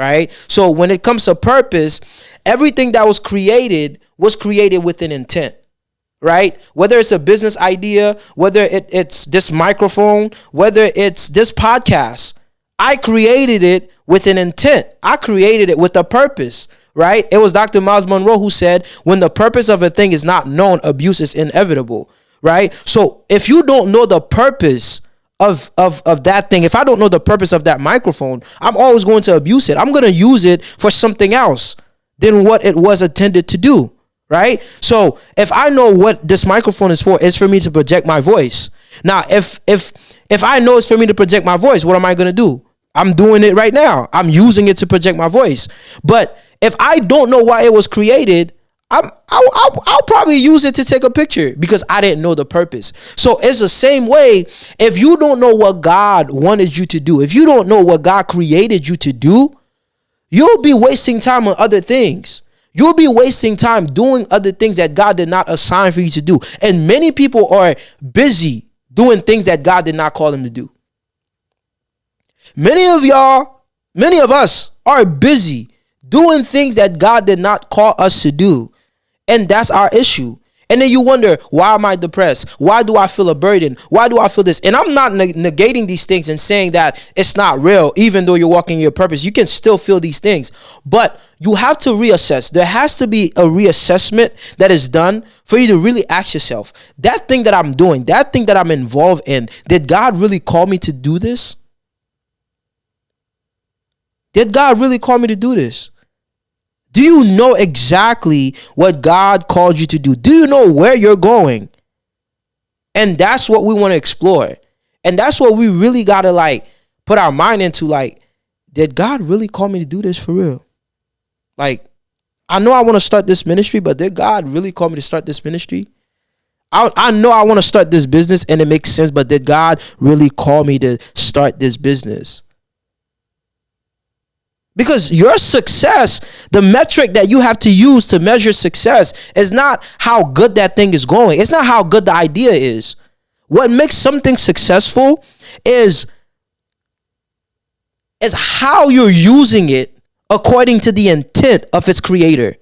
right? So when it comes to purpose, everything that was created with an intent, right? Whether it's a business idea, whether it's this microphone, whether it's this podcast, I created it with an intent. I created it with a purpose, right? It was Dr. Miles Monroe who said, when the purpose of a thing is not known, abuse is inevitable, right? So if you don't know the purpose of that thing, if I don't know the purpose of that microphone, I'm always going to abuse it. I'm going to use it for something else than what it was intended to do, right? So if I know what this microphone is for, it's for me to project my voice. Now, if I know it's for me to project my voice, what am I going to do? I'm doing it right now. I'm using it to project my voice. But if I don't know why it was created, I'll probably use it to take a picture because I didn't know the purpose. So it's the same way. If you don't know what God wanted you to do, if you don't know what God created you to do, you'll be wasting time on other things. You'll be wasting time doing other things that God did not assign for you to do. And many people are busy doing things that God did not call them to do. Many of us are busy doing things that God did not call us to do. And that's our issue. And then you wonder, why am I depressed? Why do I feel a burden? Why do I feel this? And I'm not negating these things and saying that it's not real. Even though you're walking in your purpose, you can still feel these things. But you have to reassess. There has to be a reassessment that is done for you to really ask yourself, that thing that I'm doing, that thing that I'm involved in, did God really call me to do this? Did God really call me to do this? Do you know exactly what God called you to do? Do you know where you're going? And that's what we want to explore. And that's what we really got to put our mind into. Did God really call me to do this for real? I know I want to start this ministry, but did God really call me to start this ministry? I know I want to start this business and it makes sense, but did God really call me to start this business? Because your success, the metric that you have to use to measure success is not how good that thing is going. It's not how good the idea is. What makes something successful is how you're using it according to the intent of its creator.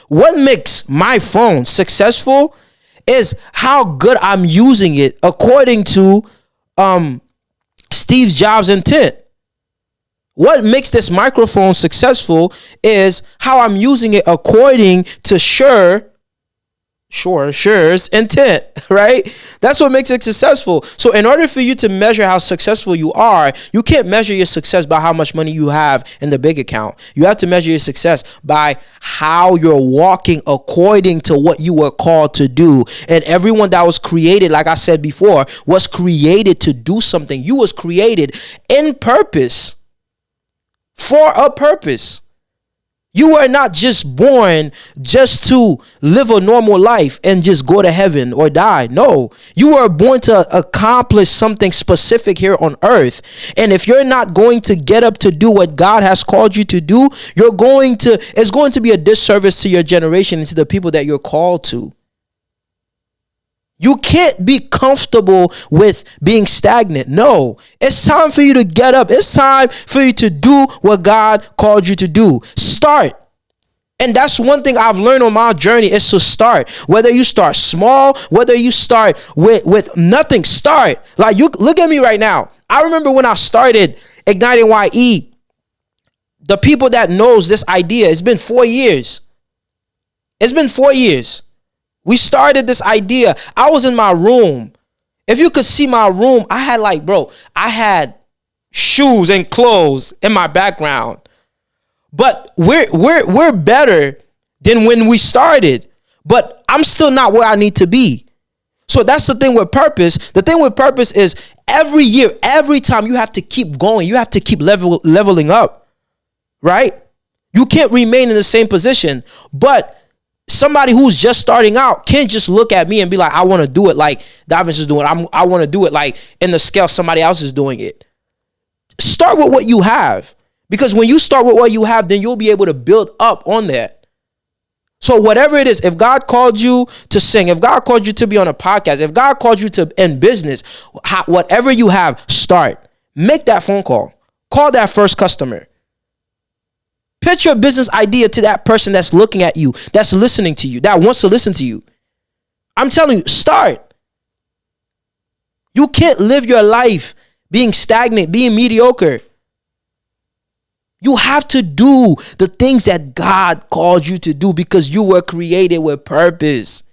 What makes my phone successful is how good I'm using it according to Steve Jobs' intent. What makes this microphone successful is how I'm using it according to Sure's intent, right? That's what makes it successful. So in order for you to measure how successful you are, you can't measure your success by how much money you have in the bank account. You have to measure your success by how you're walking according to what you were called to do. And everyone that was created, like I said before, was created to do something. You was created in purpose. For a purpose. You were not just born just to live a normal life and just go to heaven or die. No, you were born to accomplish something specific here on earth. And if you're not going to get up to do what God has called you to do, it's going to be a disservice to your generation and to the people that you're called to. You can't be comfortable with being stagnant. No, it's time for you to get up. It's time for you to do what God called you to do. Start. And that's one thing I've learned on my journey is to start. Whether you start small, whether you start with nothing, start. You look at me right now. I remember when I started Igniting IYE, the people that knows this idea, it's been 4 years. It's been 4 years. We started this idea. I was in my room. If you could see my room, I had shoes and clothes in my background. But we're better than when we started. But I'm still not where I need to be. So that's the thing with purpose. The thing with purpose is every year, every time you have to keep going. You have to keep leveling up. Right? You can't remain in the same position. But somebody who's just starting out can't just look at me and be like, I want to do it like Davins is doing. I want to do it like in the scale somebody else is doing it. Start with what you have. Because when you start with what you have, then you'll be able to build up on that. So whatever it is, if God called you to sing, if God called you to be on a podcast, if God called you to in business, whatever you have, start. Make that phone call. Call that first customer. Pitch your business idea to that person that's looking at you, that's listening to you, that wants to listen to you. I'm telling you, start. You can't live your life being stagnant, being mediocre. You have to do the things that God called you to do because you were created with purpose.